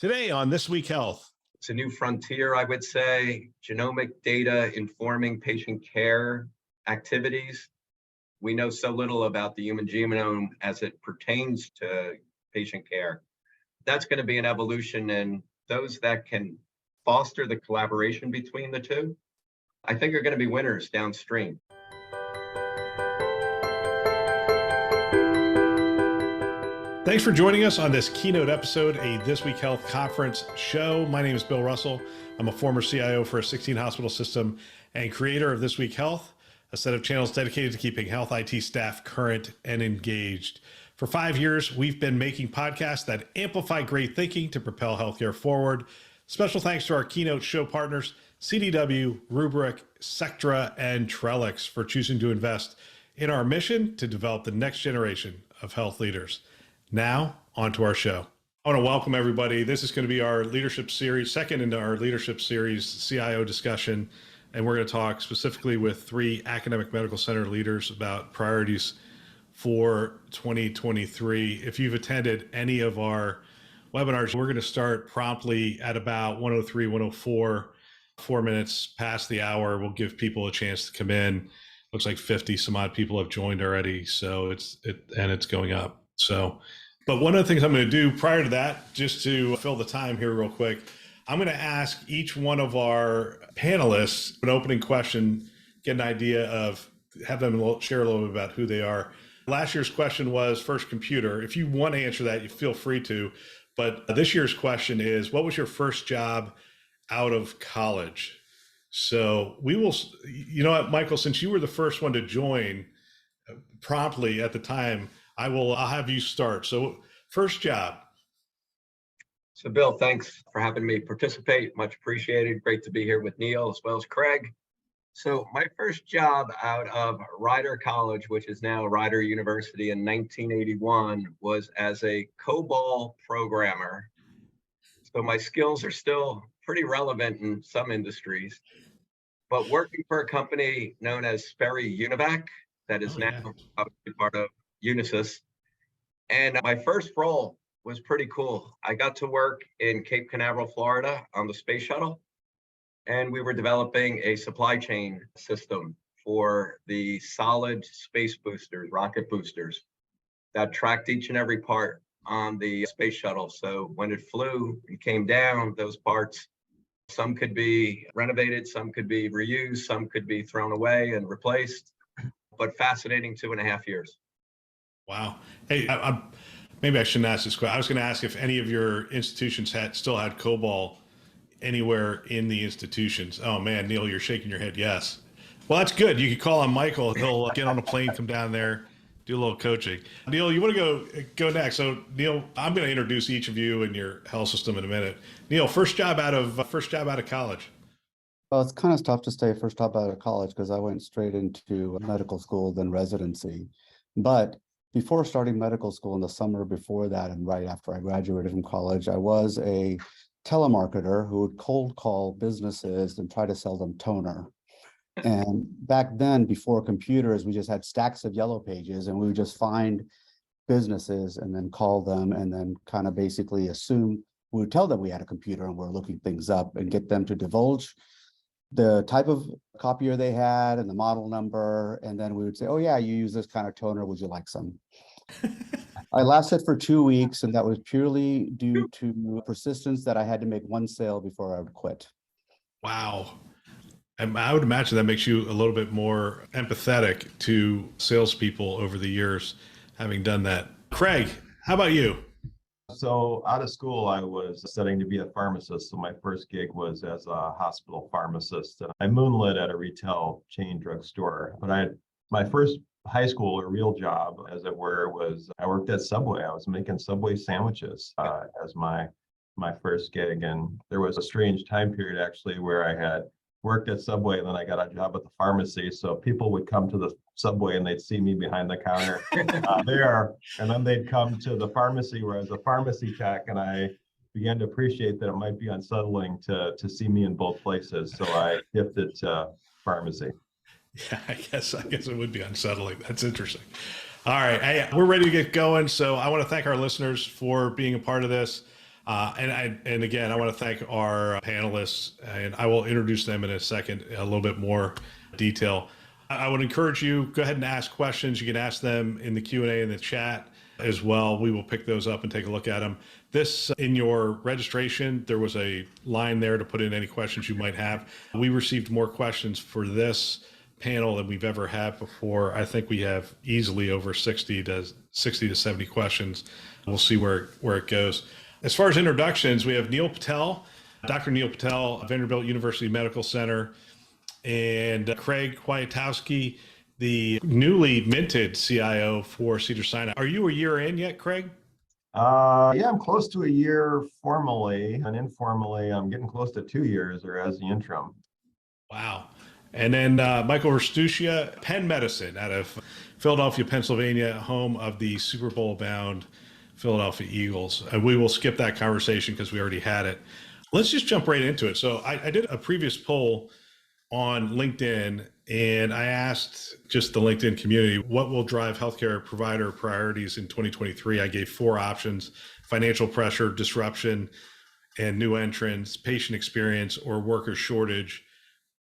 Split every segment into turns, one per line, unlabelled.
Today on This Week Health.
It's a new frontier, I would say, genomic data informing patient care activities. We know so little about the human genome as it pertains to patient care. That's going to be an evolution, and those that can foster the collaboration between the two, I think are going to be winners downstream.
Thanks for joining us on this Keynote episode, a This Week Health conference show. My name is Bill Russell. I'm a former CIO for a 16-hospital system and creator of This Week Health, a set of channels dedicated to keeping health IT staff current and engaged. For 5 years, we've been making podcasts that amplify great thinking to propel healthcare forward. Special thanks to our Keynote show partners, CDW, Rubrik, Sectra, and Trellix for choosing to invest in our mission to develop the next generation of health leaders. Now, on to our show. I want to welcome everybody. This is going to be our leadership series, second into our leadership series, CIO discussion. And we're going to talk specifically with 3 academic medical center leaders about priorities for 2023. If you've attended any of our webinars, we're going to start promptly at about 1:03, 1:04, 4 minutes past the hour. We'll give people a chance to come in. Looks like 50 some odd people have joined already. So it's going up. But one of the things I'm going to do prior to that, just to fill the time here real quick, I'm going to ask each one of our panelists an opening question, get an idea of, have them share a little bit about who they are. Last year's question was first computer. If you want to answer that, you feel free to. But this year's question is, what was your first job out of college? So we will, you know what, Michael, since you were the first one to join promptly at the time, I'll have you start. So first job.
So Bill, thanks for having me participate. Much appreciated. Great to be here with Neal as well as Craig. So my first job out of Rider College, which is now Rider University in 1981, was as a COBOL programmer. So my skills are still pretty relevant in some industries, but working for a company known as Sperry Univac, that is now obviously part of Unisys. And my first role was pretty cool. I got to work in Cape Canaveral, Florida on the space shuttle. And we were developing a supply chain system for the solid space boosters, rocket boosters, that tracked each and every part on the space shuttle. So when it flew and came down, those parts, some could be renovated, some could be reused, some could be thrown away and replaced. But fascinating 2.5 years.
Wow. Hey, maybe I shouldn't ask this question. I was going to ask if any of your institutions still had COBOL anywhere in the institutions. Oh man, Neal, you're shaking your head. Yes. Well, that's good. You could call on Michael. He'll get on a plane, come down there, do a little coaching. Neal, you want to go next? So Neal, I'm going to introduce each of you and your health system in a minute. Neal, first job out of college.
Well, it's kind of tough to say first job out of college because I went straight into medical school, then residency. But before starting medical school in the summer before that, and right after I graduated from college, I was a telemarketer who would cold call businesses and try to sell them toner. And back then, before computers, we just had stacks of yellow pages, and we would just find businesses and then call them and then kind of basically assume we would tell them we had a computer and we're looking things up and get them to divulge the type of copier they had and the model number. And then we would say, oh yeah, you use this kind of toner. Would you like some? I lasted for 2 weeks, and that was purely due to persistence that I had to make one sale before I would quit.
Wow. And I would imagine that makes you a little bit more empathetic to salespeople over the years, having done that. Craig, how about you?
So out of school, I was studying to be a pharmacist. So my first gig was as a hospital pharmacist. I moonlit at a retail chain drugstore, but my first high school or real job, as it were, was I worked at Subway. I was making Subway sandwiches as my first gig. And there was a strange time period actually where I had worked at Subway and then I got a job at the pharmacy. So people would come to the Subway and they'd see me behind the counter there, and then they'd come to the pharmacy where I was a pharmacy tech, and I began to appreciate that it might be unsettling to see me in both places. So I shifted to pharmacy.
Yeah, I guess it would be unsettling. That's interesting. All right, hey, we're ready to get going. So I want to thank our listeners for being a part of this. And again, I want to thank our panelists, and I will introduce them in a second, a little bit more detail. I would encourage you, go ahead and ask questions. You can ask them in the Q&A in the chat as well. We will pick those up and take a look at them. In your registration, there was a line there to put in any questions you might have. We received more questions for this panel than we've ever had before. I think we have easily over 60 to 70 questions. We'll see where it goes. As far as introductions, we have Neal Patel, Dr. Neal Patel, Vanderbilt University Medical Center, and Craig Kwiatkowski, the newly minted CIO for Cedars-Sinai. Are you a year in yet, Craig?
Yeah, I'm close to a year formally, and informally, I'm getting close to 2 years or as the interim.
Wow. And then Michael Restuccia, Penn Medicine out of Philadelphia, Pennsylvania, home of the Super Bowl bound Philadelphia Eagles. And we will skip that conversation because we already had it. Let's just jump right into it. So I did a previous poll on LinkedIn, and I asked just the LinkedIn community, what will drive healthcare provider priorities in 2023? I gave 4 options: financial pressure, disruption, and new entrants, patient experience, or worker shortage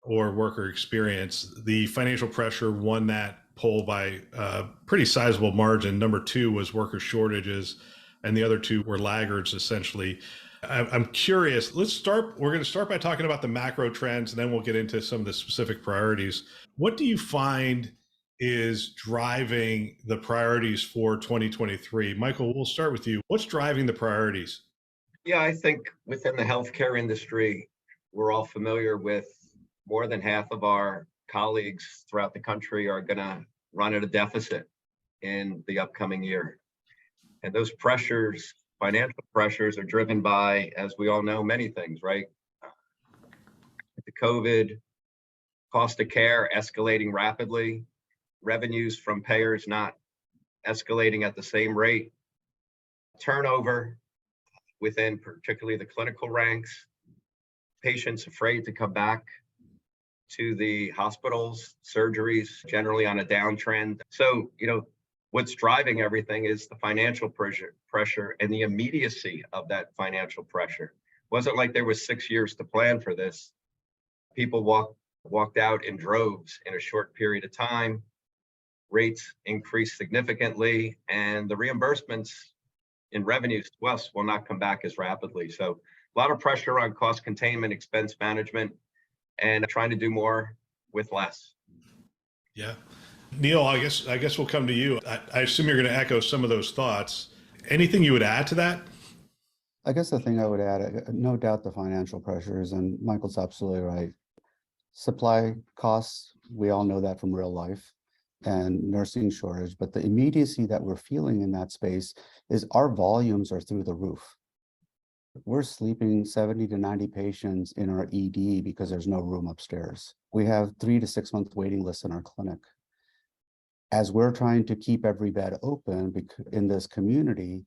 or worker experience. The financial pressure won that poll by a pretty sizable margin. Number 2 was worker shortages, and the other 2 were laggards, essentially. I'm curious. We're going to start by talking about the macro trends, and then we'll get into some of the specific priorities. What do you find is driving the priorities for 2023? Michael, we'll start with you. What's driving the priorities?
Yeah, I think within the healthcare industry, we're all familiar with more than half of our colleagues throughout the country are going to run at a deficit in the upcoming year. And those pressures, financial pressures, are driven by, as we all know, many things, right? The COVID, cost of care escalating rapidly, revenues from payers not escalating at the same rate, turnover within particularly the clinical ranks, patients afraid to come back to the hospitals, surgeries generally on a downtrend. So, what's driving everything is the financial pressure and the immediacy of that financial pressure. It wasn't like there was 6 years to plan for this. People walked out in droves in a short period of time. Rates increased significantly, and the reimbursements in revenues to us will not come back as rapidly. So a lot of pressure on cost containment, expense management, and trying to do more with less.
Yeah. Neal, I guess we'll come to you. I assume you're going to echo some of those thoughts. Anything you would add to that?
I guess the thing I would add, no doubt the financial pressures, and Michael's absolutely right. Supply costs, we all know that from real life, and nursing shortage, but the immediacy that we're feeling in that space is our volumes are through the roof. We're sleeping 70 to 90 patients in our ED because there's no room upstairs. We have 3 to 6 month waiting lists in our clinic. As we're trying to keep every bed open in this community,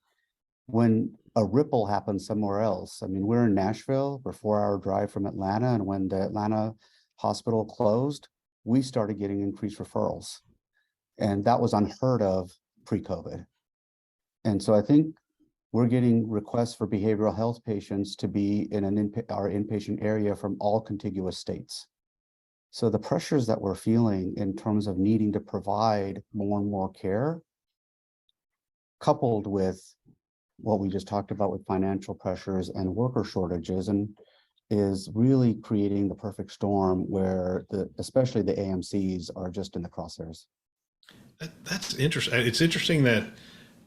when a ripple happens somewhere else, I mean, we're in Nashville, we're 4-hour drive from Atlanta, and when the Atlanta hospital closed, we started getting increased referrals. And that was unheard of pre-COVID. And so I think we're getting requests for behavioral health patients to be in our inpatient area from all contiguous states. So the pressures that we're feeling in terms of needing to provide more and more care, coupled with what we just talked about with financial pressures and worker shortages, and is really creating the perfect storm where especially the AMCs are just in the crosshairs.
That's interesting. It's interesting that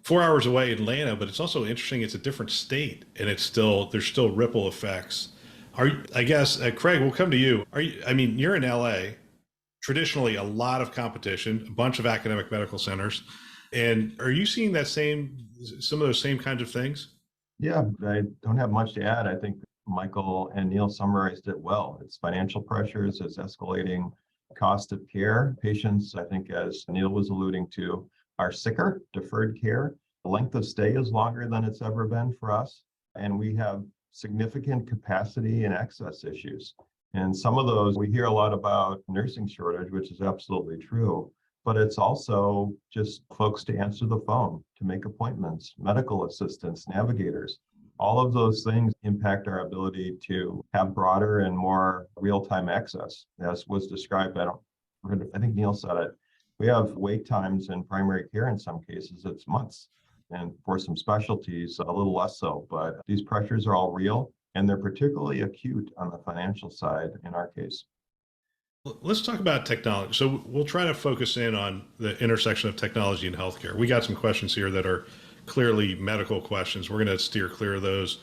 4 hours away in Atlanta, but it's also interesting it's a different state, and there's still ripple effects. Craig, we'll come to you. You're in LA, traditionally a lot of competition, a bunch of academic medical centers. And are you seeing some of those same kinds of things?
Yeah, I don't have much to add. I think Michael and Neal summarized it well. It's financial pressures, it's escalating cost of care. Patients, I think, as Neal was alluding to, are sicker, deferred care. The length of stay is longer than it's ever been for us. And we have significant capacity and access issues. And some of those, we hear a lot about nursing shortage, which is absolutely true. But it's also just folks to answer the phone, to make appointments, medical assistants, navigators. All of those things impact our ability to have broader and more real-time access. As was described, I think Neal said it. We have wait times in primary care in some cases, it's months. And for some specialties, a little less so, but these pressures are all real and they're particularly acute on the financial side in our case.
Let's talk about technology. So we'll try to focus in on the intersection of technology and healthcare. We got some questions here that are clearly medical questions. We're going to steer clear of those.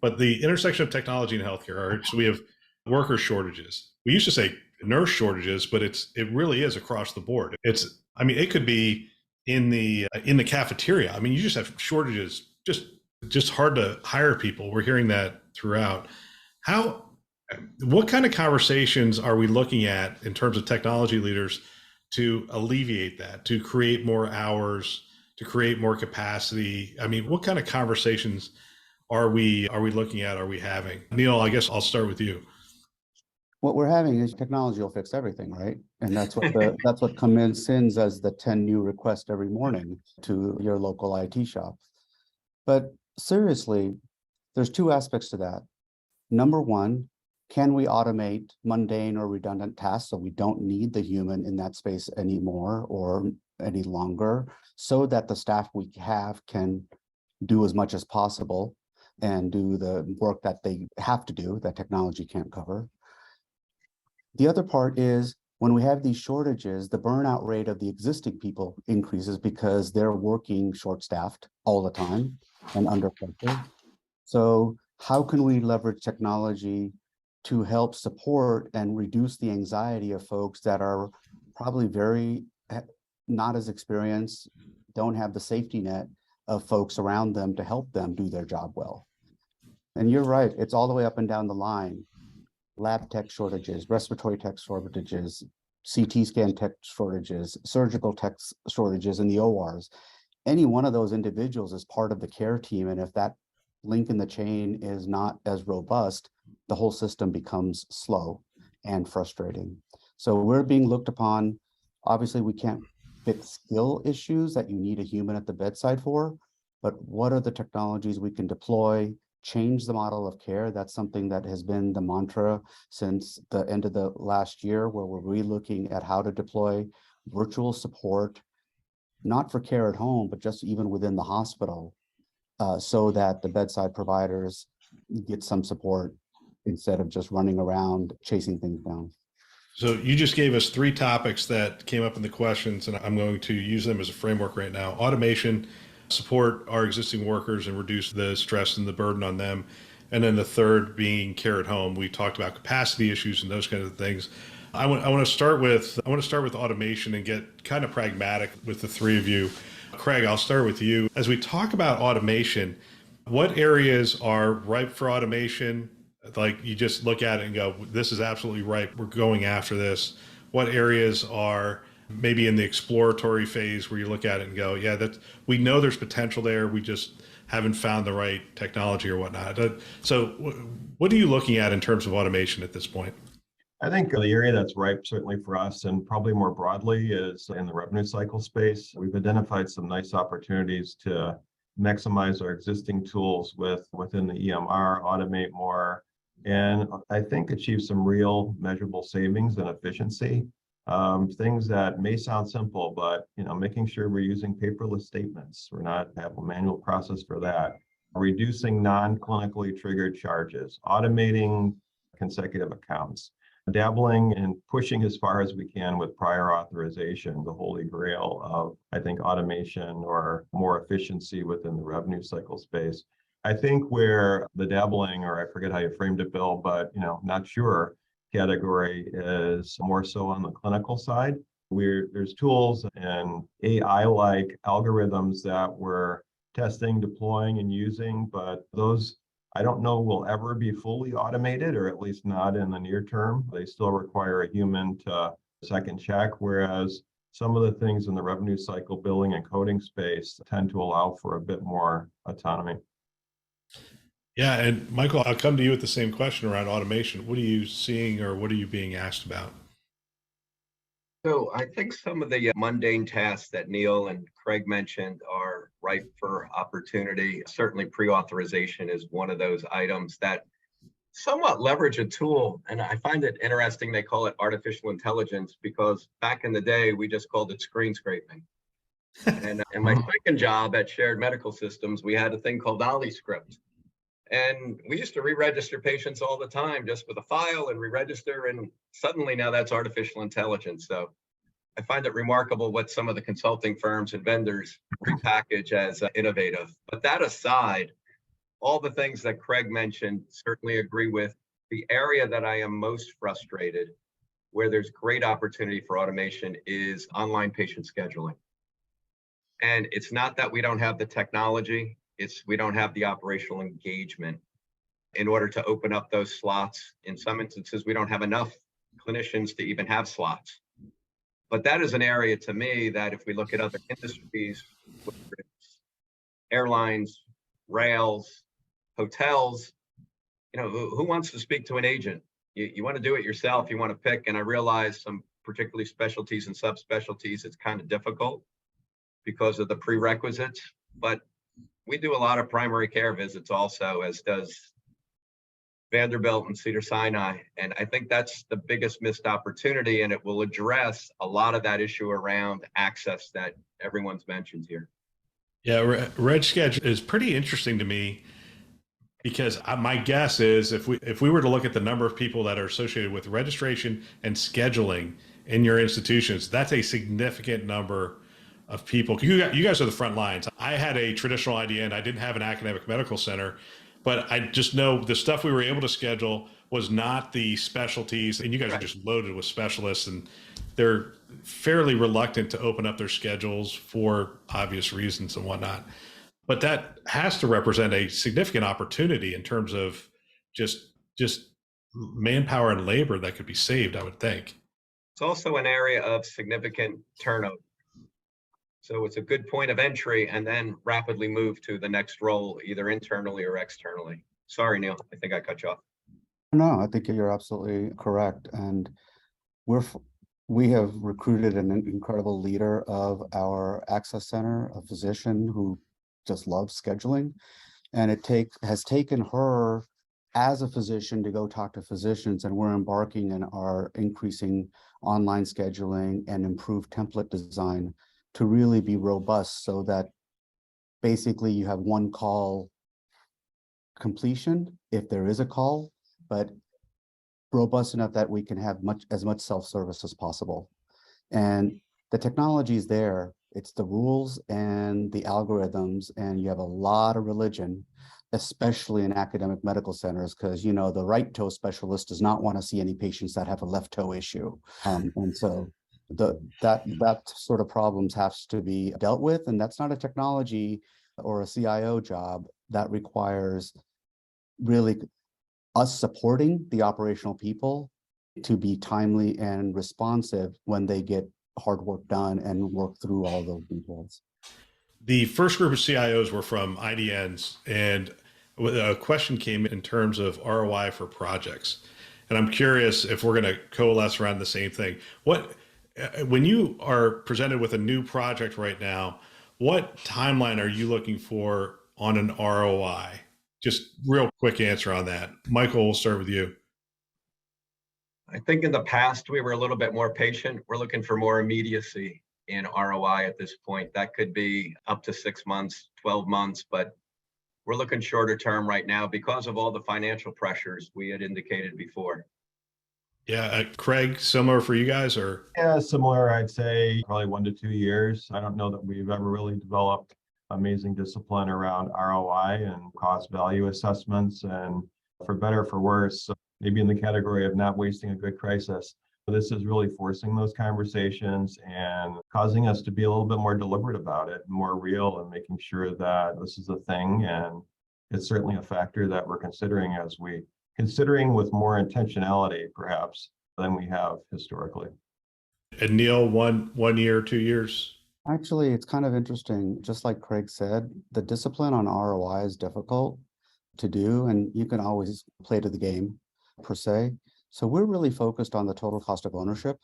But the intersection of technology and healthcare, all right, so we have worker shortages. We used to say nurse shortages, but it really is across the board. It could be in the cafeteria. I mean, you just have shortages, just hard to hire people. We're hearing that throughout. What kind of conversations are we looking at in terms of technology leaders to alleviate that, to create more hours, to create more capacity? I mean, what kind of conversations are we looking at, are we having? Neal, I guess I'll start with you.
What we're having is technology will fix everything, right? And that's what comes in as the 10 new requests every morning to your local IT shop. But seriously, there's two aspects to that. Number one, can we automate mundane or redundant tasks so we don't need the human in that space anymore or any longer, so that the staff we have can do as much as possible and do the work that they have to do that technology can't cover? The other part is when we have these shortages, the burnout rate of the existing people increases because they're working short-staffed all the time and under pressure. So how can we leverage technology to help support and reduce the anxiety of folks that are probably very not as experienced, don't have the safety net of folks around them to help them do their job well? And you're right, it's all the way up and down the line. Lab tech shortages, respiratory tech shortages, CT scan tech shortages, surgical tech shortages in the ORs. Any one of those individuals is part of the care team. And if that link in the chain is not as robust, the whole system becomes slow and frustrating. So we're being looked upon. Obviously, we can't fix skill issues that you need a human at the bedside for, but what are the technologies we can deploy, change the model of care? That's something that has been the mantra since the end of the last year, where we're re-looking at how to deploy virtual support, not for care at home, but just even within the hospital, so that the bedside providers get some support instead of just running around chasing things down.
So you just gave us three topics that came up in the questions, and I'm going to use them as a framework right now. Automation, support our existing workers and reduce the stress and the burden on them. And then the third being care at home. We talked about capacity issues and those kinds of things. I want to start with automation and get kind of pragmatic with the three of you. Craig, I'll start with you. As we talk about automation, what areas are ripe for automation? Like you just look at it and go, this is absolutely ripe, we're going after this. What areas are maybe in the exploratory phase where you look at it and go, yeah, we know there's potential there, we just haven't found the right technology or whatnot. So what are you looking at in terms of automation at this point?
I think the area that's ripe certainly for us and probably more broadly is in the revenue cycle space. We've identified some nice opportunities to maximize our existing tools within the EMR, automate more, and I think achieve some real measurable savings and efficiency. Things that may sound simple, but making sure we're using paperless statements. We're not have a manual process for that. Reducing non-clinically triggered charges, automating consecutive accounts, dabbling and pushing as far as we can with prior authorization, the holy grail of, I think, automation or more efficiency within the revenue cycle space. I think where the dabbling, or I forget how you framed it, Bill, but not sure, category is more so on the clinical side. There's tools and AI-like algorithms that we're testing, deploying, and using, but those I don't know will ever be fully automated, or at least not in the near term. They still require a human to second check, whereas some of the things in the revenue cycle billing and coding space tend to allow for a bit more autonomy.
Yeah, and Michael, I'll come to you with the same question around automation. What are you seeing or what are you being asked about?
So I think some of the mundane tasks that Neal and Craig mentioned are ripe for opportunity. Certainly pre-authorization is one of those items that somewhat leverage a tool. And I find it interesting they call it artificial intelligence, because back in the day, we just called it screen scraping. And in my second job at Shared Medical Systems, we had a thing called OlliScript. And we used to re-register patients all the time just with a file and re-register. And suddenly now that's artificial intelligence. So I find it remarkable what some of the consulting firms and vendors repackage as innovative. But that aside, all the things that Craig mentioned, certainly agree with. The area that I am most frustrated, where there's great opportunity for automation, is online patient scheduling. And it's not that we don't have the technology, it's we don't have the operational engagement in order to open up those slots. In some instances, we don't have enough clinicians to even have slots. But that is an area to me that if we look at other industries, whether it's airlines, rails, hotels, who wants to speak to an agent? You want to do it yourself, you want to pick. And I realize some particularly specialties and subspecialties, it's kind of difficult because of the prerequisites, but we do a lot of primary care visits also, as does Vanderbilt and Cedars-Sinai. And I think that's the biggest missed opportunity, and it will address a lot of that issue around access that everyone's mentioned here.
Yeah, Reg Sketch is pretty interesting to me, because my guess is if we were to look at the number of people that are associated with registration and scheduling in your institutions, that's a significant number of people. You guys are the front lines. I had a traditional IDN. I didn't have an academic medical center, but I just know the stuff we were able to schedule was not the specialties. And you guys are just loaded with specialists, and they're fairly reluctant to open up their schedules for obvious reasons and whatnot. But that has to represent a significant opportunity in terms of just manpower and labor that could be saved, I would think.
It's also an area of significant turnover. So it's a good point of entry and then rapidly move to the next role, either internally or externally. Sorry, Neal, I think I cut you off.
No, I think you're absolutely correct. And we have recruited an incredible leader of our access center, a physician who just loves scheduling. And it has taken her as a physician to go talk to physicians, and we're embarking in our increasing online scheduling and improved template design to really be robust, so that basically you have one call completion if there is a call, but robust enough that we can have as much self-service as possible. And the technology is there. It's the rules and the algorithms, and you have a lot of religion, especially in academic medical centers, because the right toe specialist does not want to see any patients that have a left toe issue, and so that sort of problems has to be dealt with. And that's not a technology or a CIO job. That requires really us supporting the operational people to be timely and responsive when they get hard work done and work through all those details.
The first group of CIOs were from IDNs, and a question came in terms of ROI for projects. And I'm curious if we're going to coalesce around the same thing. When you are presented with a new project right now, what timeline are you looking for on an ROI? Just real quick answer on that. Michael, we'll start with you.
I think in the past, we were a little bit more patient. We're looking for more immediacy in ROI at this point. That could be up to 6 months, 12 months, but we're looking shorter term right now because of all the financial pressures we had indicated before.
Yeah, Craig, similar for you guys, or?
Yeah, similar. I'd say probably 1 to 2 years. I don't know that we've ever really developed amazing discipline around ROI and cost value assessments. And for better or for worse, maybe in the category of not wasting a good crisis, this is really forcing those conversations and causing us to be a little bit more deliberate about it, more real, and making sure that this is a thing. And it's certainly a factor that we're considering with more intentionality, perhaps, than we have historically.
And Neal, one year, 2 years?
Actually, it's kind of interesting. Just like Craig said, the discipline on ROI is difficult to do, and you can always play to the game, per se. So we're really focused on the total cost of ownership,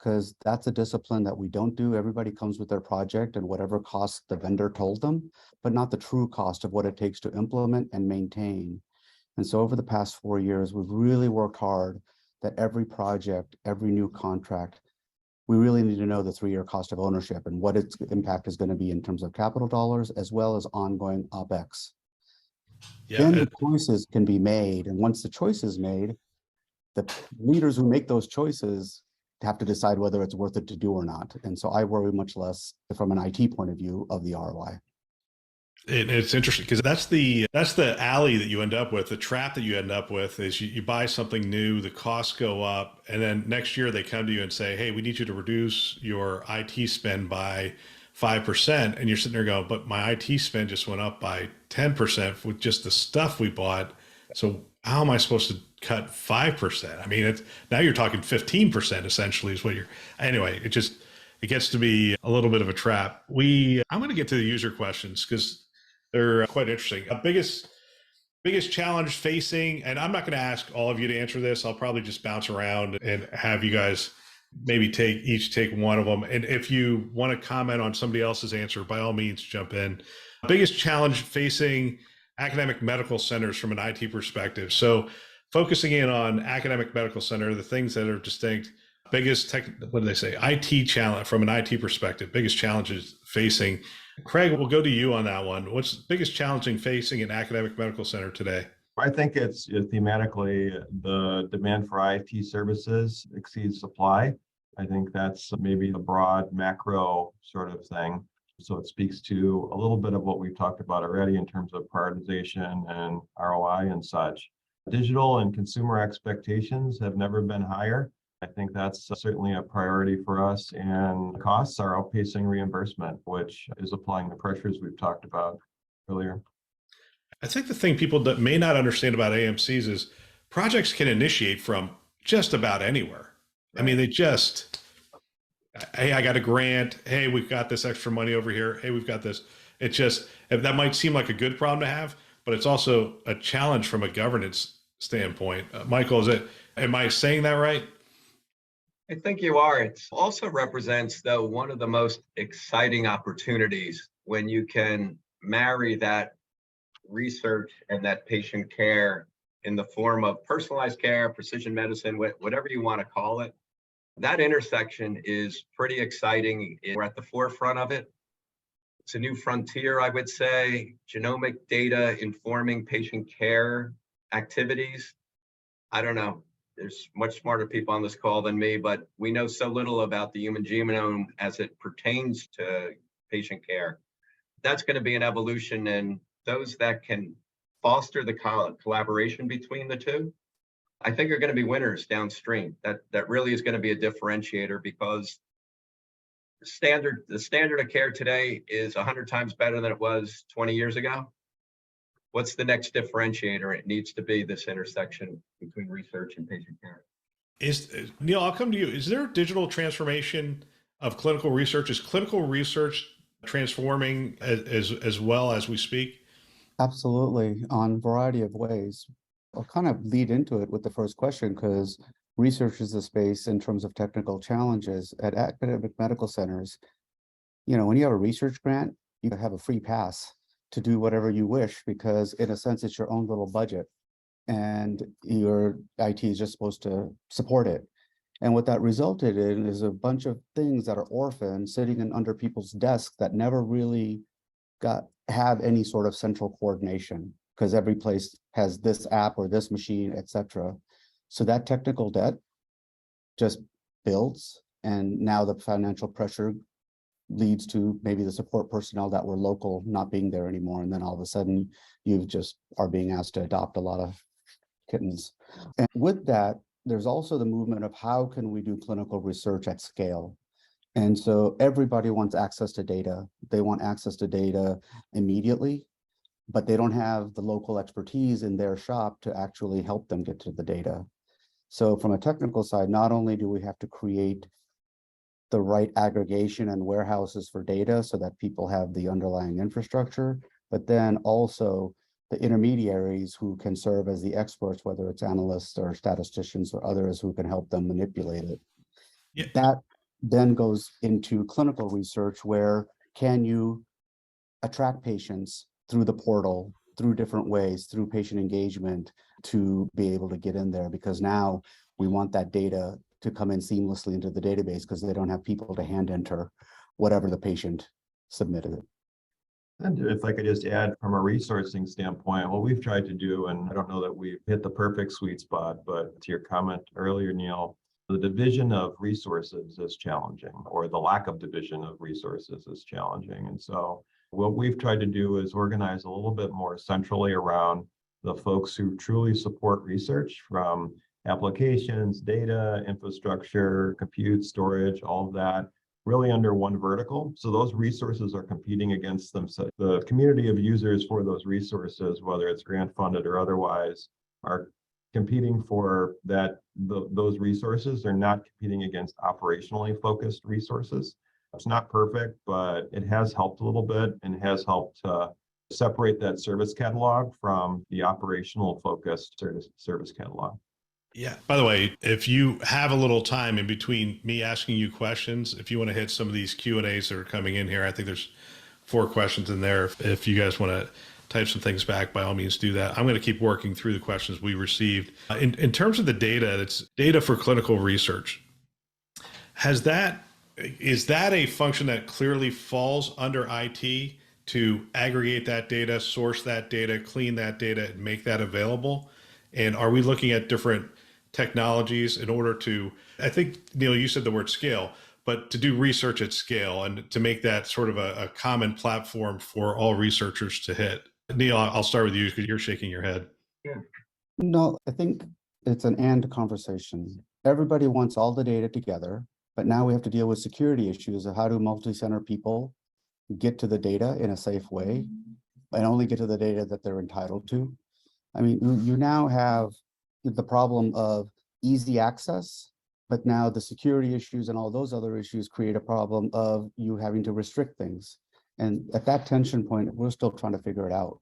because that's a discipline that we don't do. Everybody comes with their project and whatever cost the vendor told them, but not the true cost of what it takes to implement and maintain. And so over the past 4 years, we've really worked hard that every project, every new contract, we really need to know the 3-year cost of ownership and what its impact is going to be in terms of capital dollars, as well as ongoing OpEx. Then the choices can be made. And once the choice is made, the leaders who make those choices have to decide whether it's worth it to do or not. And so I worry much less from an IT point of view of the ROI.
It's interesting because that's the alley that you end up with. The trap that you end up with is you buy something new, the costs go up, and then next year they come to you and say, hey, we need you to reduce your IT spend by 5%. And you're sitting there going, but my IT spend just went up by 10% with just the stuff we bought. So how am I supposed to cut 5%? I mean, now you're talking 15% essentially is what anyway, it gets to be a little bit of a trap. I'm going to get to the user questions because they're quite interesting. Biggest challenge facing, and I'm not going to ask all of you to answer this. I'll probably just bounce around and have you guys maybe take one of them. And if you want to comment on somebody else's answer, by all means, jump in. Biggest challenge facing academic medical centers from an IT perspective. So focusing in on academic medical center, the things that are distinct, what do they say? IT challenge from an IT perspective, biggest challenges facing. Craig, we'll go to you on that one. What's the biggest challenging facing an academic medical center today?
I think it's thematically the demand for IT services exceeds supply. I think that's maybe a broad macro sort of thing. So it speaks to a little bit of what we've talked about already in terms of prioritization and ROI and such. Digital and consumer expectations have never been higher. I think that's certainly a priority for us, and costs are outpacing reimbursement, which is applying the pressures we've talked about earlier.
I think the thing people that may not understand about AMCs is projects can initiate from just about anywhere. Right. I mean, hey, I got a grant. Hey, we've got this extra money over here. Hey, we've got this. That might seem like a good problem to have, but it's also a challenge from a governance standpoint. Michael, am I saying that right?
I think you are. It also represents, though, one of the most exciting opportunities when you can marry that research and that patient care in the form of personalized care, precision medicine, whatever you want to call it. That intersection is pretty exciting. We're at the forefront of it. It's a new frontier, I would say. Genomic data informing patient care activities. I don't know. There's much smarter people on this call than me, but we know so little about the human genome as it pertains to patient care. That's going to be an evolution, and those that can foster the collaboration between the two, I think are going to be winners downstream. That really is going to be a differentiator, because the standard of care today is 100 times better than it was 20 years ago. What's the next differentiator? It needs to be this intersection between research and patient care.
Neal, I'll come to you. Is there digital transformation of clinical research? Is clinical research transforming as well as we speak?
Absolutely, on a variety of ways. I'll kind of lead into it with the first question, because research is the space in terms of technical challenges at academic medical centers. When you have a research grant, you have a free pass to do whatever you wish, because in a sense, it's your own little budget and your IT is just supposed to support it. And what that resulted in is a bunch of things that are orphaned sitting under people's desks that never really have any sort of central coordination, because every place has this app or this machine, etc. So that technical debt just builds, and now the financial pressure leads to maybe the support personnel that were local not being there anymore. And then all of a sudden you just are being asked to adopt a lot of kittens. And with that, there's also the movement of how can we do clinical research at scale? And so everybody wants access to data. They want access to data immediately, but they don't have the local expertise in their shop to actually help them get to the data. So from a technical side, not only do we have to create the right aggregation and warehouses for data so that people have the underlying infrastructure, but then also the intermediaries who can serve as the experts, whether it's analysts or statisticians or others who can help them manipulate it.
Yeah.
That then goes into clinical research, where can you attract patients through the portal, through different ways, through patient engagement, to be able to get in there, because now we want that data to come in seamlessly into the database, because they don't have people to hand enter whatever the patient submitted.
And if I could just add from a resourcing standpoint, what we've tried to do, and I don't know that we've hit the perfect sweet spot, but to your comment earlier, Neal, the division of resources is challenging, or the lack of division of resources is challenging. And so what we've tried to do is organize a little bit more centrally around the folks who truly support research, from applications, data, infrastructure, compute, storage, all of that, really under one vertical. So those resources are competing against themselves. The community of users for those resources, whether it's grant funded or otherwise, are competing for those resources. They're not competing against operationally focused resources. It's not perfect, but it has helped a little bit, and has helped separate that service catalog from the operational focused service catalog.
Yeah. By the way, if you have a little time in between me asking you questions, if you want to hit some of these Q&As that are coming in here, I think there's 4 questions in there. If you guys want to type some things back, by all means do that. I'm going to keep working through the questions we received. In terms of the data, it's data for clinical research. Is that a function that clearly falls under IT to aggregate that data, source that data, clean that data, and make that available? And are we looking at different technologies in order to, I think, Neal, you said the word scale, but to do research at scale and to make that sort of a common platform for all researchers to hit? Neal, I'll start with you because you're shaking your head.
Yeah.
No, I think it's an and conversation. Everybody wants all the data together, but now we have to deal with security issues of how do multi-center people get to the data in a safe way and only get to the data that they're entitled to. I mean, you now have the problem of easy access, but now the security issues and all those other issues create a problem of you having to restrict things. And at that tension point, we're still trying to figure it out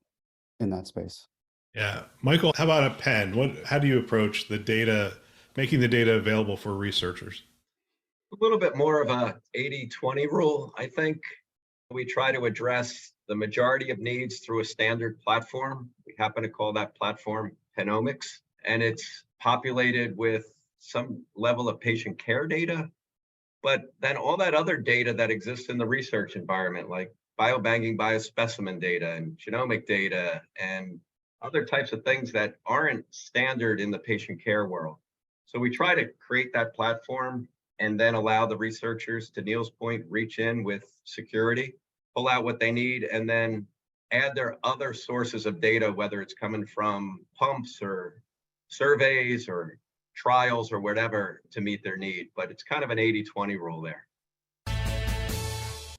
in that space.
Yeah. Michael, how about at Penn? How do you approach the data, making the data available for researchers?
A little bit more of a 80-20 rule, I think. We try to address the majority of needs through a standard platform. We happen to call that platform Pennomics, and it's populated with some level of patient care data, but then all that other data that exists in the research environment, like biobanking, biospecimen data, and genomic data, and other types of things that aren't standard in the patient care world. So we try to create that platform and then allow the researchers, to Neal's point, reach in with security, pull out what they need, and then add their other sources of data, whether it's coming from pumps or surveys or trials or whatever, to meet their need. But it's kind of an 80-20 rule there.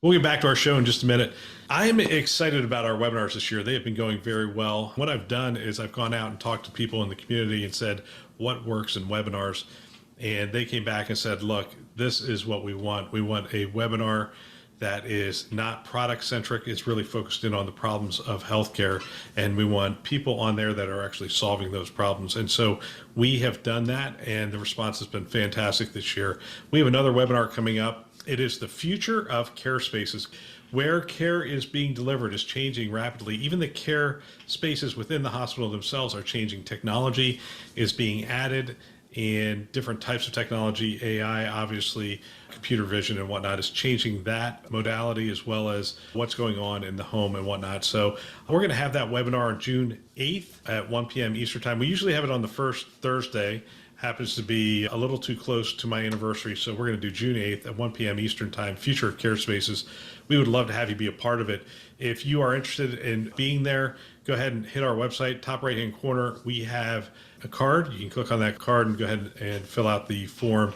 We'll get back to our show in just a minute. I'm excited about our webinars this year. They have been going very well. What I've done is I've gone out and talked to people in the community and said, what works in webinars? And they came back and said, look, this is what we want. We want a webinar that is not product centric. It's really focused in on the problems of healthcare. And we want people on there that are actually solving those problems. And so we have done that, and the response has been fantastic this year. We have another webinar coming up. It is the future of care spaces. Where care is being delivered is changing rapidly. Even the care spaces within the hospital themselves are changing. Technology is being added, and different types of technology, AI, obviously, computer vision and whatnot, is changing that modality, as well as what's going on in the home and whatnot. So we're going to have that webinar on June 8th at 1 p.m. Eastern time. We usually have it on the first Thursday. Happens to be a little too close to my anniversary, so we're going to do June 8th at 1 p.m. Eastern time, Future of Care Spaces. We would love to have you be a part of it. If you are interested in being there, go ahead and hit our website, top right-hand corner. We have a card. You can click on that card and go ahead and fill out the form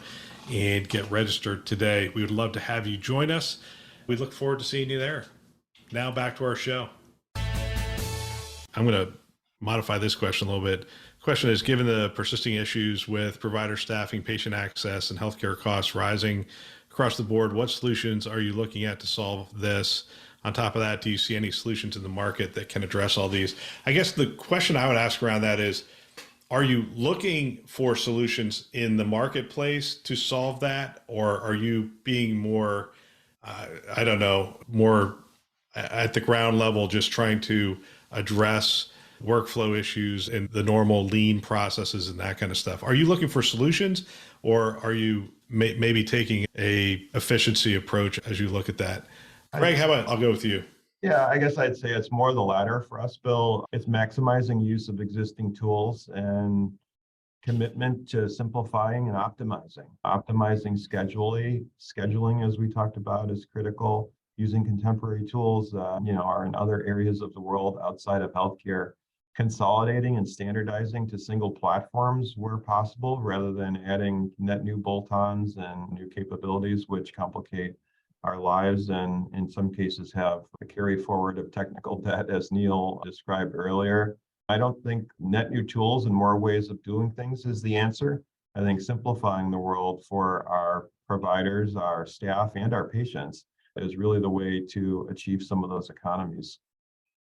and get registered today. We would love to have you join us. We look forward to seeing you there. Now back to our show. I'm going to modify this question a little bit. Question is, given the persisting issues with provider staffing, patient access, and healthcare costs rising across the board, what solutions are you looking at to solve this? On top of that, do you see any solutions in the market that can address all these? I guess the question I would ask around that is, Are you looking for solutions in the marketplace to solve that? Or are you being more, I don't know, more at the ground level, just trying to address workflow issues and the normal lean processes and that kind of stuff? Are you looking for solutions, or are you maybe taking a efficiency approach as you look at that? Craig, how about I'll go with you?
Yeah, I guess I'd say it's more the latter for us, Bill. It's maximizing use of existing tools and commitment to simplifying and optimizing. Optimizing scheduling, as we talked about, is critical. Using contemporary tools, are in other areas of the world outside of healthcare. Consolidating and standardizing to single platforms where possible, rather than adding net new bolt-ons and new capabilities, which complicate our lives and in some cases have a carry forward of technical debt, as Neal described earlier. I don't think net new tools and more ways of doing things is the answer. I think simplifying the world for our providers, our staff, and our patients is really the way to achieve some of those economies.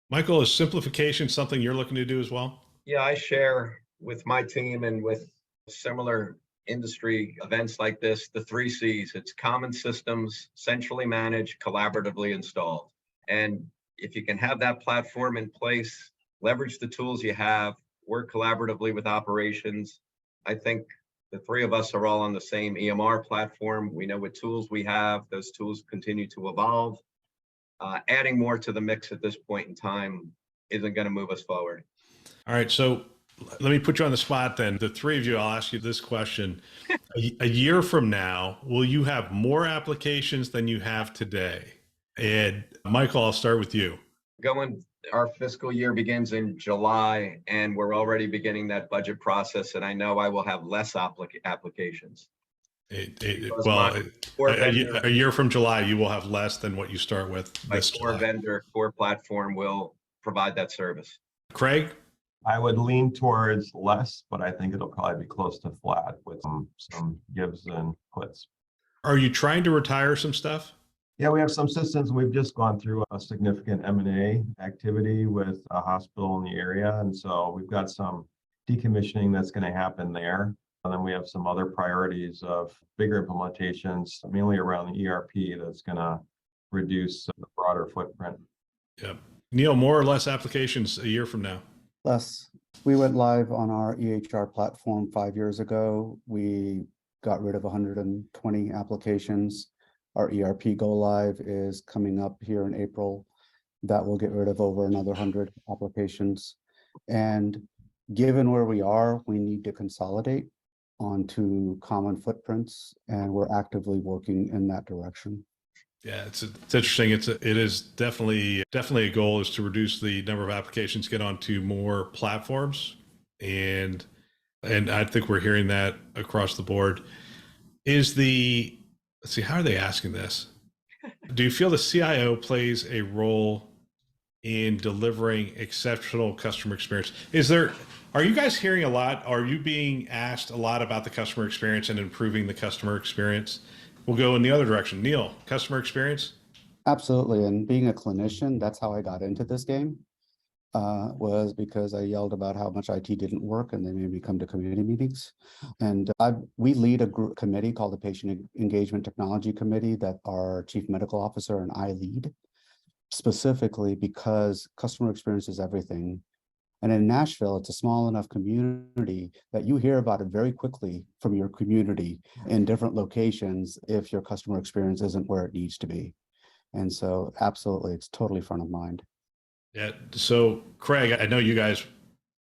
Michael, is simplification something you're looking to do as well?
Yeah, I share with my team and with similar industry events like this, the 3 C's. It's common systems, centrally managed, collaboratively installed. And if you can have that platform in place, leverage the tools you have, work collaboratively with operations. I think the 3 of us are all on the same EMR platform. We know what tools we have. Those tools continue to evolve. Adding more to the mix at this point in time isn't going to move us forward.
All right. So let me put you on the spot then. The 3 of you, I'll ask you this question. A year from now, will you have more applications than you have today? And Michael, I'll start with you.
Our fiscal year begins in July, and we're already beginning that budget process. And I know I will have less applications.
A year from July, you will have less than what you start with.
My core platform will provide that service.
Craig?
I would lean towards less, but I think it'll probably be close to flat with some gives and puts.
Are you trying to retire some stuff?
Yeah, we have some systems. We've just gone through a significant M&A activity with a hospital in the area. And so we've got some decommissioning that's going to happen there. And then we have some other priorities of bigger implementations, mainly around the ERP, that's going to reduce the broader footprint.
Yeah. Neal, more or less applications a year from now?
Less. We went live on our EHR platform 5 years ago. We got rid of 120 applications. Our ERP go live is coming up here in April. That will get rid of over another 100 applications. And given where we are, we need to consolidate onto common footprints, and we're actively working in that direction.
Yeah, it's interesting. It is definitely a goal is to reduce the number of applications, get onto more platforms, and I think we're hearing that across the board. Let's see, how are they asking this? Do you feel the CIO plays a role in delivering exceptional customer experience? Are you guys hearing a lot? Are you being asked a lot about the customer experience and improving the customer experience? We'll go in the other direction. Neal, customer experience?
Absolutely. And being a clinician, that's how I got into this game, was because I yelled about how much IT didn't work, and they made me come to community meetings. And we lead a group committee called the Patient Engagement Technology Committee that our Chief Medical Officer and I lead, specifically because customer experience is everything. And in Nashville, it's a small enough community that you hear about it very quickly from your community in different locations if your customer experience isn't where it needs to be. And so absolutely, it's totally front of mind.
Yeah. So Craig, I know you guys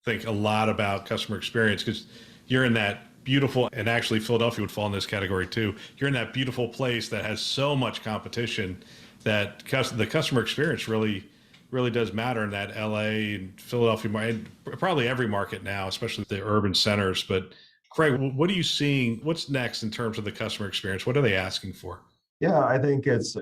think a lot about customer experience because you're in that beautiful, and actually Philadelphia would fall in this category too. You're in that beautiful place that has so much competition that the customer experience really does matter in that LA and Philadelphia market, and probably every market now, especially the urban centers. But Craig, what are you seeing? What's next in terms of the customer experience? What are they asking for?
Yeah, I think it's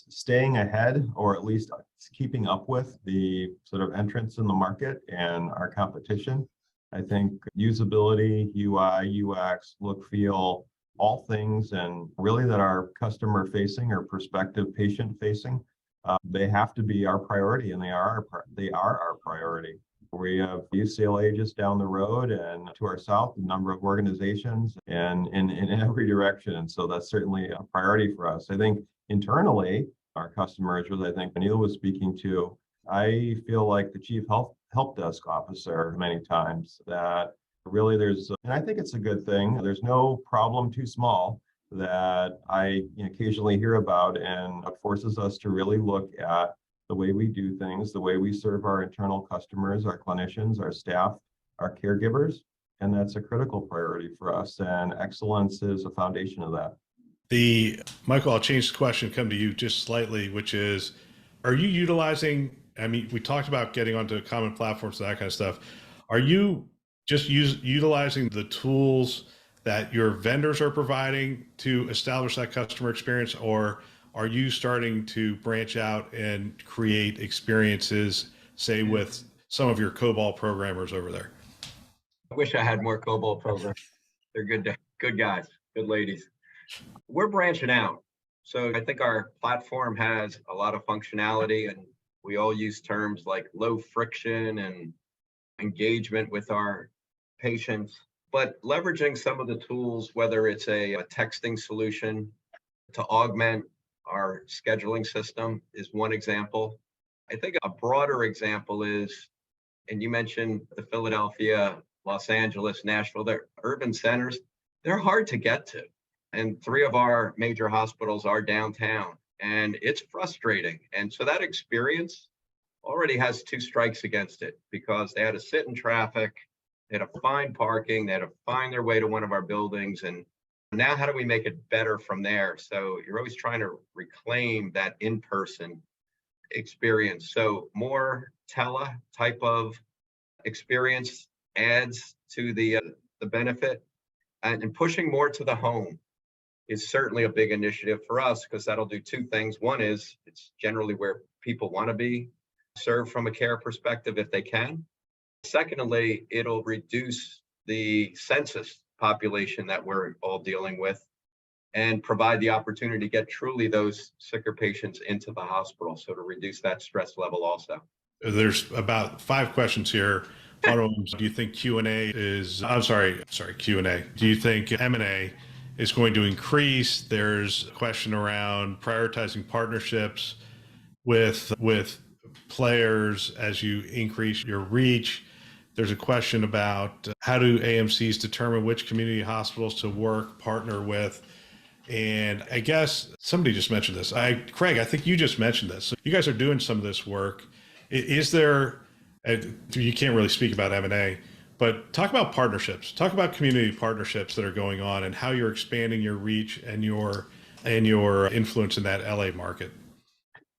staying ahead, or at least keeping up with the sort of entrants in the market and our competition. I think usability, UI, UX, look, feel, all things, and really that are customer facing or prospective patient facing. They have to be our priority, and they are our priority. We have UCLA just down the road, and to our south, a number of organizations and in every direction. And so that's certainly a priority for us. I think internally, our customers, which I think Neal was speaking to, I feel like the chief help desk officer many times that really and I think it's a good thing. There's no problem too small that I occasionally hear about, and it forces us to really look at the way we do things, the way we serve our internal customers, our clinicians, our staff, our caregivers. And that's a critical priority for us. And excellence is a foundation of that.
Michael, I'll change the question, come to you just slightly, which is, are you utilizing, I mean, we talked about getting onto common platforms and that kind of stuff. Are you just utilizing the tools that your vendors are providing to establish that customer experience, or are you starting to branch out and create experiences, say with some of your COBOL programmers over there?
I wish I had more COBOL programs. They're good guys, good ladies. We're branching out. So I think our platform has a lot of functionality, and we all use terms like low friction and engagement with our patients, but leveraging some of the tools, whether it's a texting solution to augment our scheduling system is one example. I think a broader example is, and you mentioned the Philadelphia, Los Angeles, Nashville, they're urban centers. They're hard to get to. And 3 of our major hospitals are downtown, and it's frustrating. And so that experience already has 2 strikes against it, because they had to sit in traffic, they had to find parking, they had to find their way to one of our buildings. And now how do we make it better from there? So you're always trying to reclaim that in-person experience. So more tele type of experience adds to the benefit, and pushing more to the home is certainly a big initiative for us, because that'll do 2 things. One is it's generally where people want to be served from a care perspective if they can. Secondly, it'll reduce the census population that we're all dealing with and provide the opportunity to get truly those sicker patients into the hospital. So to reduce that stress level also.
There's about 5 questions here. One of them, do you think Q&A is, Q&A. Do you think M&A is going to increase? There's a question around prioritizing partnerships with players as you increase your reach. There's a question about how do AMCs determine which community hospitals to partner with? And I guess somebody just mentioned this. Craig, I think you just mentioned this. So you guys are doing some of this work. Is there, you can't really speak about M&A, but talk about partnerships. Talk about community partnerships that are going on and how you're expanding your reach and your influence in that LA market.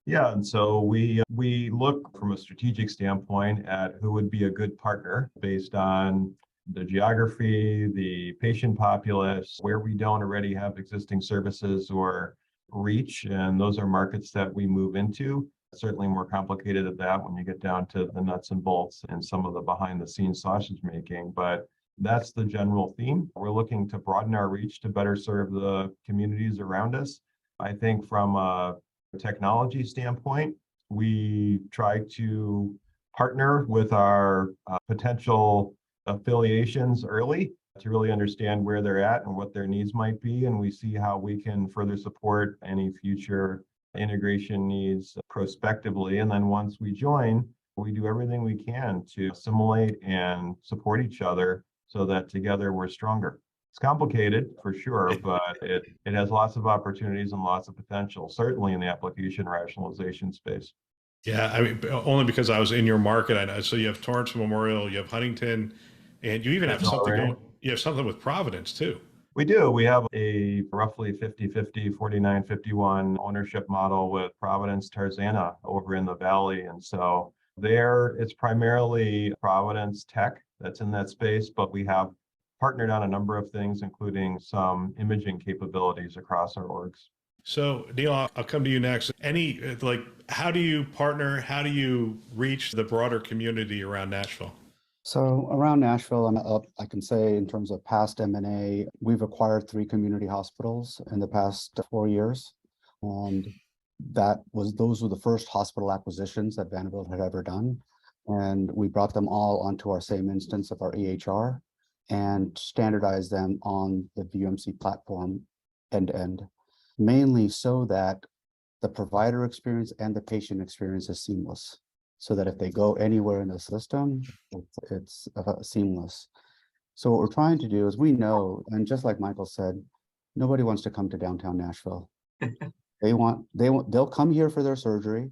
Yeah, and so we look from a strategic standpoint at who would be a good partner based on the geography, the patient populace, where we don't already have existing services or reach, and those are markets that we move into. Certainly more complicated at that when you get down to the nuts and bolts and some of the behind the scenes sausage making, but that's the general theme. We're looking to broaden our reach to better serve the communities around us. I think from a technology standpoint, we try to partner with our potential affiliations early to really understand where they're at and what their needs might be, and we see how we can further support any future integration needs prospectively. And then once we join, we do everything we can to assimilate and support each other so that together we're stronger. It's complicated for sure, but it has lots of opportunities and lots of potential, certainly in the application rationalization space.
Yeah, I mean, only because I was in your market. I know. So you have Torrance Memorial, you have Huntington, and you even have something going. You have something with Providence too.
We do. We have a roughly 50-50, 49-51 ownership model with Providence Tarzana over in the Valley. And so there, it's primarily Providence Tech that's in that space, but we have partnered on a number of things, including some imaging capabilities across our orgs. So
Neal, I'll come to you next. How do you partner? How do you reach the broader community around Nashville?
So around Nashville, I can say in terms of past M&A, we've acquired 3 community hospitals in the past 4 years. And those were the first hospital acquisitions that Vanderbilt had ever done. And we brought them all onto our same instance of our EHR and standardized them on the VUMC platform end to end, mainly so that the provider experience and the patient experience is seamless. So that if they go anywhere in the system, it's seamless. So what we're trying to do is, we know, and just like Michael said, nobody wants to come to downtown Nashville. They'll come here for their surgery,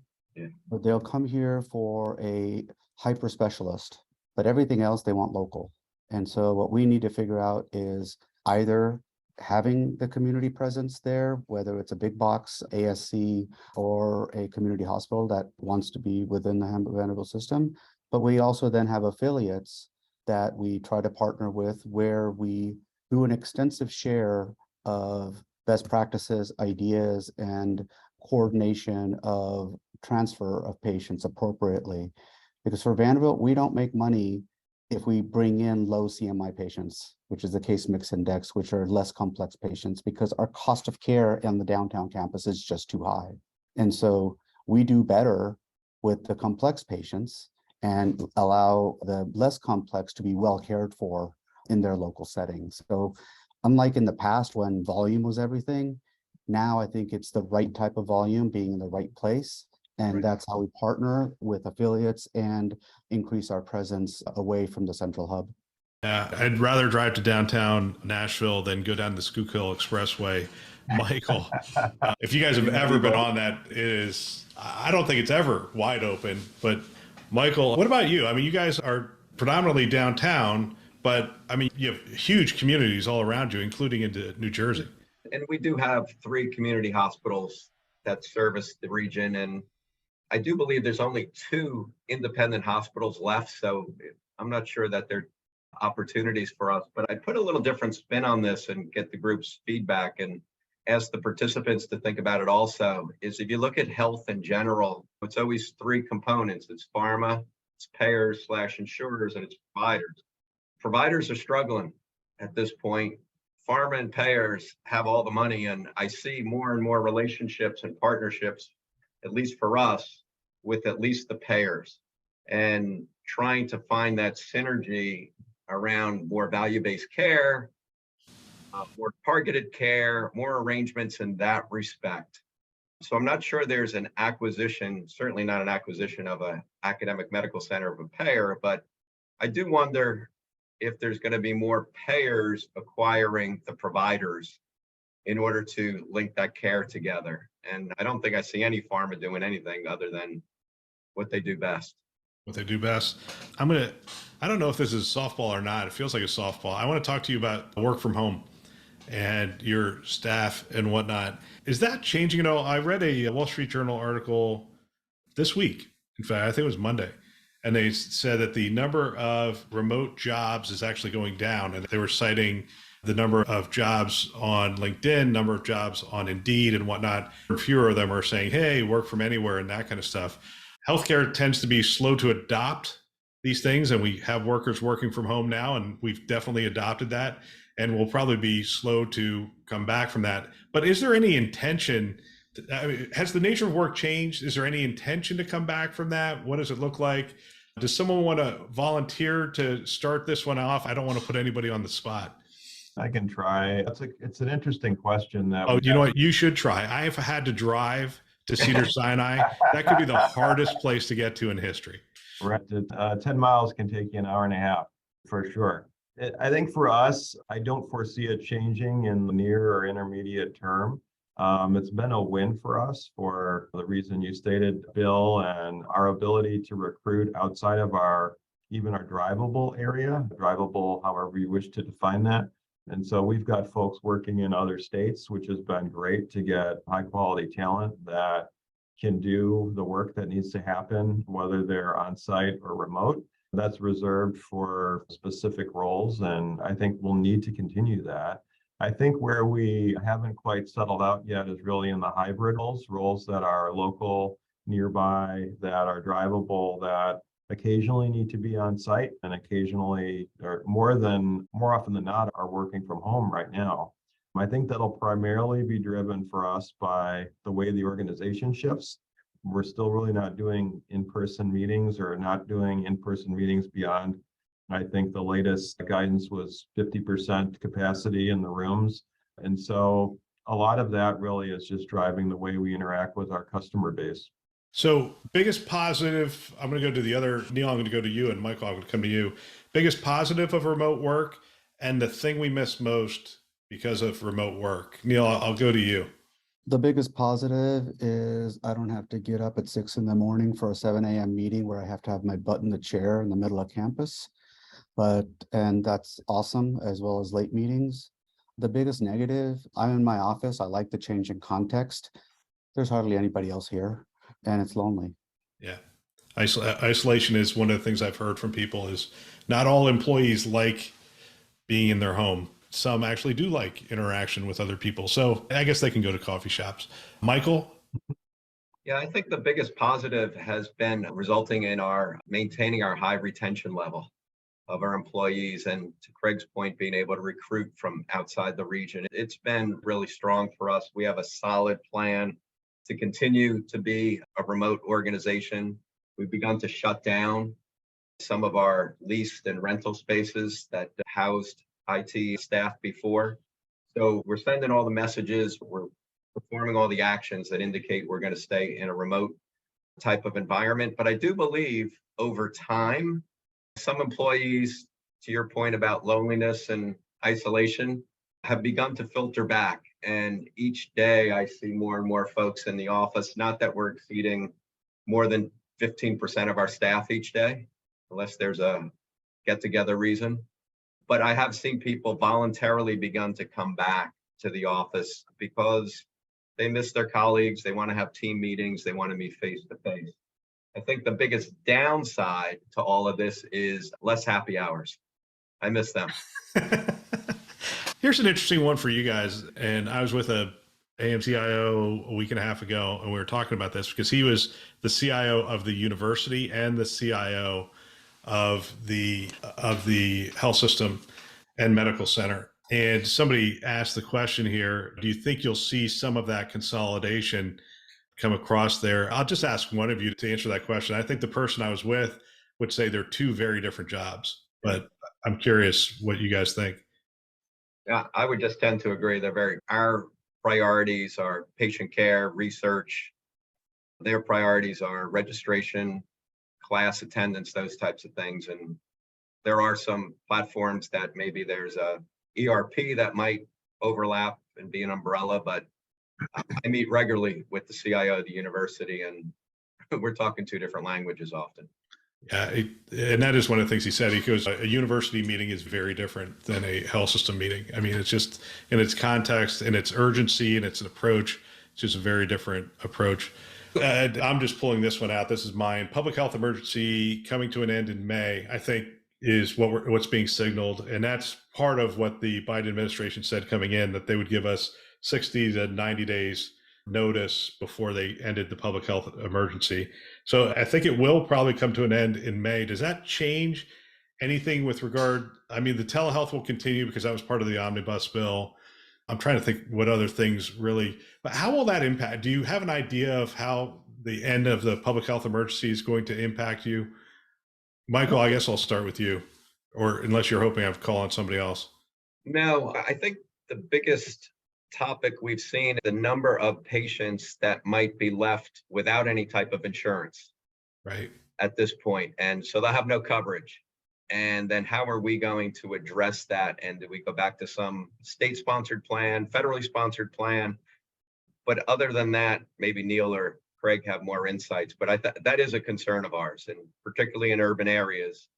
but they'll come here for a hyper specialist, but everything else they want local. And so what we need to figure out is either having the community presence there, whether it's a big box ASC or a community hospital that wants to be within the Vanderbilt system. But we also then have affiliates that we try to partner with, where we do an extensive share of best practices, ideas, and coordination of transfer of patients appropriately. Because for Vanderbilt, we don't make money if we bring in low CMI patients, which is the case mix index, which are less complex patients, because our cost of care on the downtown campus is just too high. And so we do better with the complex patients and allow the less complex to be well cared for in their local settings. So unlike in the past when volume was everything, now I think it's the right type of volume being in the right place. And that's how we partner with affiliates and increase our presence away from the central hub.
Yeah, I'd rather drive to downtown Nashville than go down the Schuylkill Expressway. Michael, if you guys have ever been on that, I don't think it's ever wide open. But Michael, what about you? I mean, you guys are predominantly downtown, but I mean, you have huge communities all around you, including into New Jersey.
And we do have 3 community hospitals that service the region. And I do believe there's only 2 independent hospitals left. So I'm not sure that they're opportunities for us, but I put a little different spin on this and get the group's feedback and ask the participants to think about it also. Is if you look at health in general, it's always 3 components. It's pharma, it's payers / insurers, and it's providers. Providers are struggling at this point. Pharma and payers have all the money, and I see more and more relationships and partnerships, at least for us, with at least the payers, and trying to find that synergy around more value-based care, more targeted care, more arrangements in that respect. So I'm not sure there's an acquisition, certainly not an acquisition of an academic medical center of a payer, but I do wonder if there's going to be more payers acquiring the providers in order to link that care together. And I don't think I see any pharma doing anything other than what they do best.
What they do best. I don't know if this is softball or not. It feels like a softball. I want to talk to you about work from home and your staff and whatnot. Is that changing at all? I read a Wall Street Journal article this week. In fact, I think it was Monday. And they said that the number of remote jobs is actually going down. And they were citing the number of jobs on LinkedIn, number of jobs on Indeed and whatnot. Fewer of them are saying, hey, work from anywhere and that kind of stuff. Healthcare tends to be slow to adopt these things. And we have workers working from home now, and we've definitely adopted that. And we'll probably be slow to come back from that. But is there any intention? Has the nature of work changed? Is there any intention to come back from that? What does it look like? Does someone want to volunteer to start this one off? I don't want to put anybody on the spot.
I can try. It's an interesting question.
You know what? You should try. I've had to drive to Cedars-Sinai. That could be the hardest place to get to in history.
Right. 10 miles can take you an hour and a half for sure. I think for us, I don't foresee it changing in the near or intermediate term. It's been a win for us for the reason you stated, Bill, and our ability to recruit outside of even our drivable area, drivable however you wish to define that. And so we've got folks working in other states, which has been great to get high quality talent that can do the work that needs to happen, whether they're on site or remote. That's reserved for specific roles, and I think we'll need to continue that. I think where we haven't quite settled out yet is really in the hybrid roles that are local, nearby, that are drivable, that occasionally need to be on site and occasionally, or more often than not, are working from home right now. I think that'll primarily be driven for us by the way the organization shifts. We're still really not doing in-person meetings or not doing in-person meetings beyond. I think the latest guidance was 50% capacity in the rooms. And so a lot of that really is just driving the way we interact with our customer base.
So biggest positive, I'm going to go to the other, Neal, I'm going to go to you, and Michael, I'm going to come to you. Biggest positive of remote work and the thing we miss most because of remote work. Neal, I'll go to you.
The biggest positive is I don't have to get up at 6 in the morning for a 7 a.m. meeting where I have to have my butt in the chair in the middle of campus. And that's awesome, as well as late meetings. The biggest negative, I'm in my office. I like the change in context. There's hardly anybody else here, and it's lonely.
Yeah. Isolation is one of the things I've heard from people is not all employees like being in their home. Some actually do like interaction with other people. So I guess they can go to coffee shops. Michael?
Yeah, I think the biggest positive has been resulting in our maintaining our high retention level of our employees. And to Craig's point, being able to recruit from outside the region. It's been really strong for us. We have a solid plan to continue to be a remote organization. We've begun to shut down some of our leased and rental spaces that housed IT staff before. So we're sending all the messages, we're performing all the actions that indicate we're going to stay in a remote type of environment. But I do believe over time, some employees, to your point about loneliness and isolation, have begun to filter back. And each day I see more and more folks in the office, not that we're exceeding more than 15% of our staff each day, unless there's a get-together reason. But I have seen people voluntarily begun to come back to the office because they miss their colleagues, they want to have team meetings, they want to meet face to face. I think the biggest downside to all of this is less happy hours. I miss them.
Here's an interesting one for you guys. And I was with a AMC CIO a week and a half ago, and we were talking about this because he was the CIO of the university and the CIO of the health system and medical center. And somebody asked the question here, do you think you'll see some of that consolidation come across there? I'll just ask one of you to answer that question. I think the person I was with would say they're two very different jobs, but I'm curious what you guys think.
Yeah, I would just tend to agree. Our priorities are patient care, research. Their priorities are registration, class attendance, those types of things. And there are some platforms that maybe there's a ERP that might overlap and be an umbrella, but I meet regularly with the CIO of the university and we're talking two different languages often.
Yeah, and that is one of the things he said. He goes, a university meeting is very different than a health system meeting. I mean, it's just in its context and its urgency and its approach, it's just a very different approach. I'm just pulling this one out. This is mine. Public health emergency coming to an end in May, I think, is what's being signaled. And that's part of what the Biden administration said coming in, that they would give us 60 to 90 days notice before they ended the public health emergency. So I think it will probably come to an end in May. Does that change anything with regard? I mean, the telehealth will continue because that was part of the omnibus bill. I'm trying to think what other things really, but how will that impact? Do you have an idea of how the end of the public health emergency is going to impact you? Michael, I guess I'll start with you, or unless you're hoping I've called on somebody else.
No, I think the biggest topic we've seen, the number of patients that might be left without any type of insurance.
Right.
At this point. And so they'll have no coverage. And then how are we going to address that? And do we go back to some state-sponsored plan, federally sponsored plan? But other than that, maybe Neal or Craig have more insights. But that is a concern of ours, and particularly in urban areas,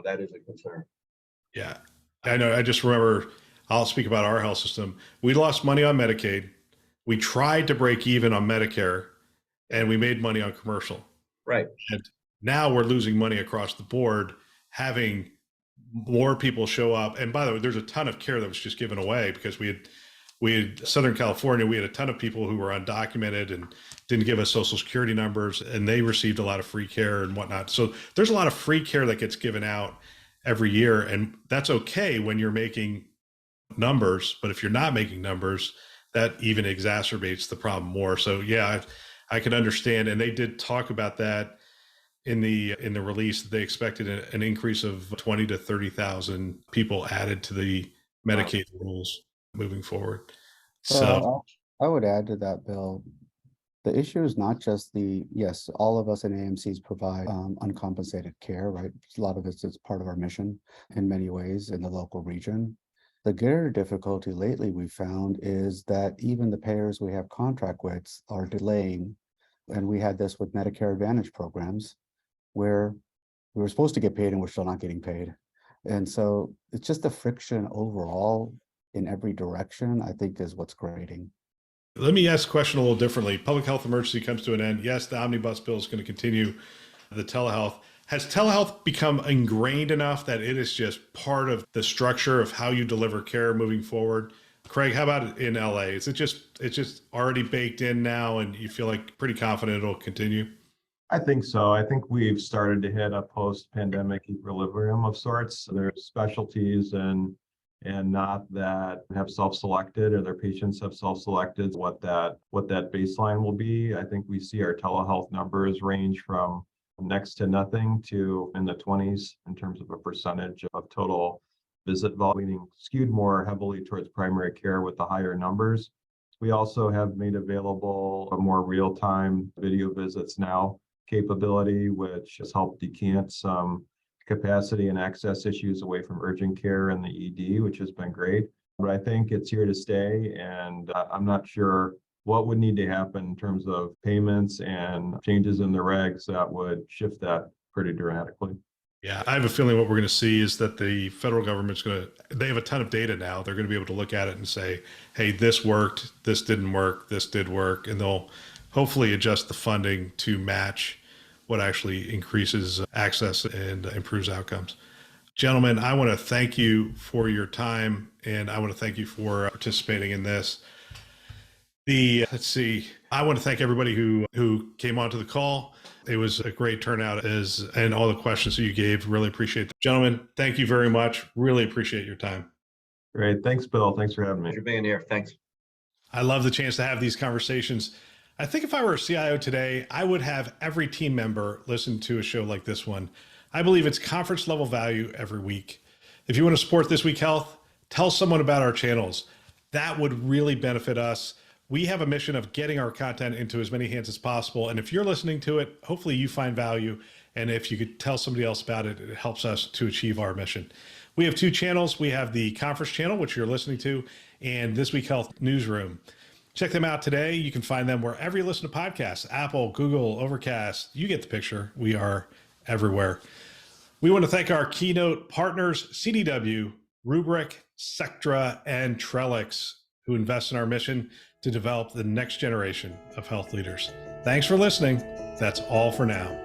that is a concern.
Yeah, I know. I just remember, I'll speak about our health system. We lost money on Medicaid. We tried to break even on Medicare, and we made money on commercial.
Right.
And now we're losing money across the board, having more people show up. And by the way, there's a ton of care that was just given away because we had Southern California, we had a ton of people who were undocumented and didn't give us social security numbers, and they received a lot of free care and whatnot. So there's a lot of free care that gets given out every year. And that's okay when you're making numbers, but if you're not making numbers, that even exacerbates the problem more. So yeah, I could understand, and they did talk about that in the release, that they expected an increase of 20 to 30,000 people added to the Medicaid rules moving forward. So
I would add to that, Bill. The issue is not just yes, all of us in AMCs provide uncompensated care, right? A lot of it's part of our mission in many ways in the local region. The greater difficulty lately we found is that even the payers we have contract with are delaying, and we had this with Medicare Advantage programs where we were supposed to get paid and we're still not getting paid. And so it's just the friction overall in every direction, I think, is what's grating.
let me ask the question a little differently. Public health emergency comes to an end. Yes, the omnibus bill is going to continue the telehealth. Has telehealth become ingrained enough that it is just part of the structure of how you deliver care moving forward? Craig, how about in LA? Is it just already baked in now and you feel like pretty confident it'll continue?
I think so. I think we've started to hit a post-pandemic equilibrium of sorts. There's specialties and not that have self-selected or their patients have self-selected what that baseline will be. I think we see our telehealth numbers range from next to nothing to in the 20s in terms of a percentage of total visit volume, skewed more heavily towards primary care with the higher numbers. We also have made available a more real-time video visits now capability, which has helped decant some capacity and access issues away from urgent care and the ED, which has been great. But I think it's here to stay, and I'm not sure what would need to happen in terms of payments and changes in the regs that would shift that pretty dramatically.
Yeah, I have a feeling what we're going to see is that the federal government's they have a ton of data now. They're going to be able to look at it and say, hey, this worked, this didn't work, this did work. And they'll hopefully adjust the funding to match what actually increases access and improves outcomes. Gentlemen, I want to thank you for your time, and I want to thank you for participating in this. I want to thank everybody who came onto the call. It was a great turnout and all the questions that you gave. Really appreciate it. Gentlemen, thank you very much. Really appreciate your time.
Great. Thanks, Bill. Thanks for having me.
Thanks for being here. Thanks.
I love the chance to have these conversations. I think if I were a CIO today, I would have every team member listen to a show like this one. I believe it's conference level value every week. If you want to support This Week Health, tell someone about our channels. That would really benefit us. We have a mission of getting our content into as many hands as possible. And if you're listening to it, hopefully you find value. And if you could tell somebody else about it, it helps us to achieve our mission. We have two channels. We have the conference channel, which you're listening to, and This Week Health Newsroom. Check them out today. You can find them wherever you listen to podcasts, Apple, Google, Overcast. You get the picture. We are everywhere. We want to thank our Keynote partners, CDW, Rubrik, Sectra, and Trellix, who invest in our mission to develop the next generation of health leaders. Thanks for listening. That's all for now.